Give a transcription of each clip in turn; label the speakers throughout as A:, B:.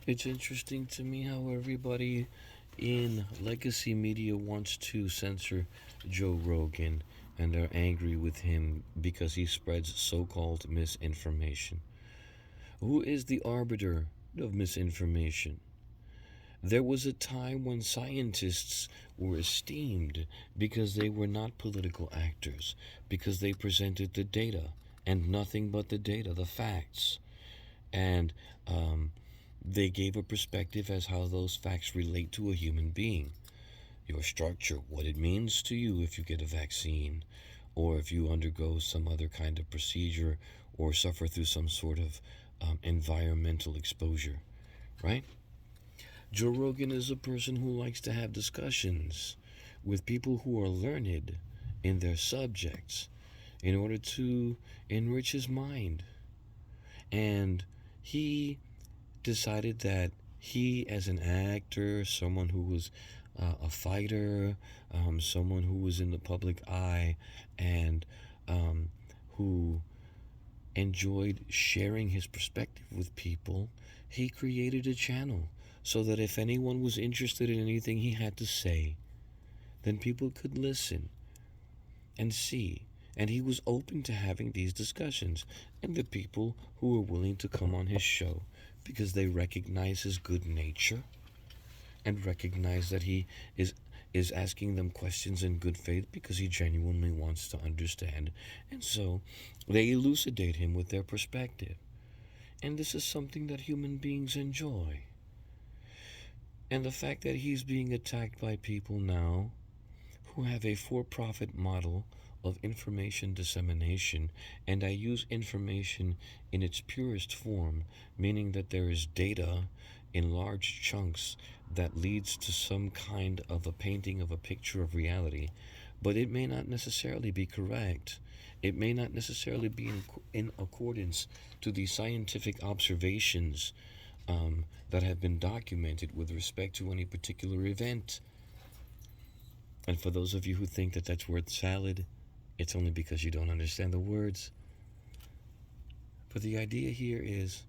A: It's interesting to me how everybody in legacy media wants to censor Joe Rogan and are angry with him because he spreads so called misinformation. Who is the arbiter of misinformation? There was a time when scientists were esteemed because they were not political actors, because they presented the data and nothing but the data, the facts. And um, they gave a perspective as how those facts relate to a human being. Your structure, what it means to you if you get a vaccine, or if you undergo some other kind of procedure, or suffer through some sort of environmental exposure, right? Joe Rogan is a person who likes to have discussions with people who are learned in their subjects in order to enrich his mind. And he decided that he, as an actor, someone who was a fighter, someone who was in the public eye, and who enjoyed sharing his perspective with people, he created a channel so that if anyone was interested in anything he had to say, then people could listen and see. And he was open to having these discussions. And the people who were willing to come on his show because they recognize his good nature and recognize that he is asking them questions in good faith because he genuinely wants to understand. And so they elucidate him with their perspective. And this is something that human beings enjoy. And the fact that he's being attacked by people now who have a for profit model of information dissemination, and I use information in its purest form, meaning that there is data in large chunks that leads to some kind of a painting of a picture of reality, but it may not necessarily be correct. It may not necessarily be in accordance to the scientific observations that have been documented with respect to any particular event. And for those of you who think that that's word salad, it's only because you don't understand the words. But the idea here is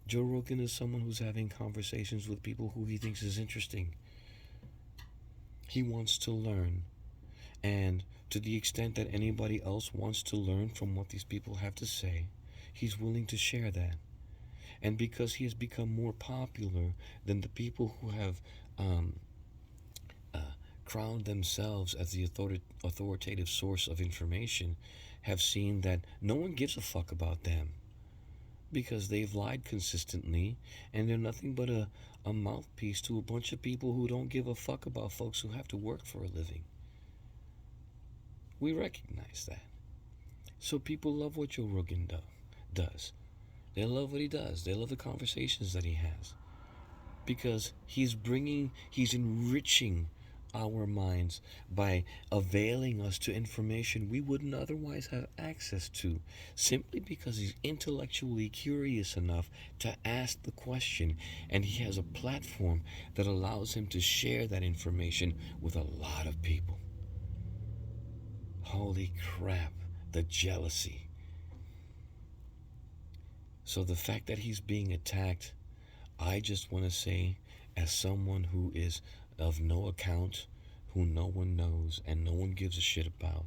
A: Joe Rogan is someone who's having conversations with people who he thinks is interesting. He wants to learn. And to the extent that anybody else wants to learn from what these people have to say, he's willing to share that. And because he has become more popular than the people who have um, uh, crowned themselves as the authoritative source of information, have seen that no one gives a fuck about them because they've lied consistently and they're nothing but a mouthpiece to a bunch of people who don't give a fuck about folks who have to work for a living. We recognize that. So people love what Joe Rogan does. They love what he does. They love the conversations that he has because he's enriching our minds by availing us to information we wouldn't otherwise have access to, simply because he's intellectually curious enough to ask the question, and he has a platform that allows him to share that information with a lot of people. Holy crap, the jealousy. So the fact that he's being attacked, I just want to say, as someone who is of no account, who no one knows and no one gives a shit about,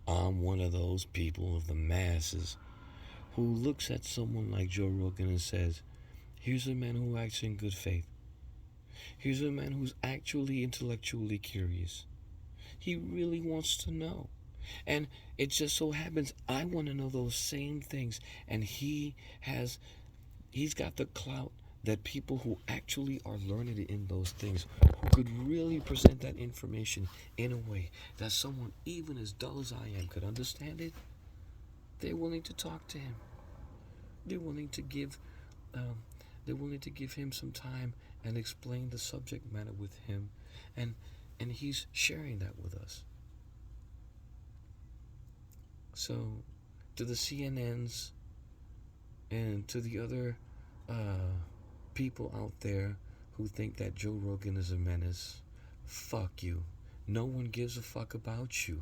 A: I'm one of those people of the masses who looks at someone like Joe Rogan and says, here's a man who acts in good faith. Here's a man who's actually intellectually curious. He really wants to know. And it just so happens I want to know those same things. And he's got the clout that people who actually are learned in those things, who could really present that information in a way that someone even as dull as I am could understand it, they're willing to talk to him. They're willing to give um, they're willing to give him some time and explain the subject matter with him, and he's sharing that with us. So, to the CNNs and to the other people out there who think that Joe Rogan is a menace, fuck you. No one gives a fuck about you.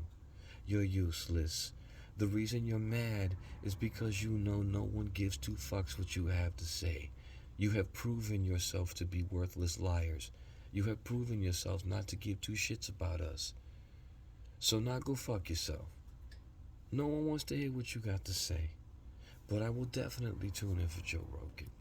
A: You're useless. The reason you're mad is because you know no one gives two fucks what you have to say. You have proven yourself to be worthless liars. You have proven yourself not to give two shits about us. So now go fuck yourself. No one wants to hear what you got to say. But I will definitely tune in for Joe Rogan.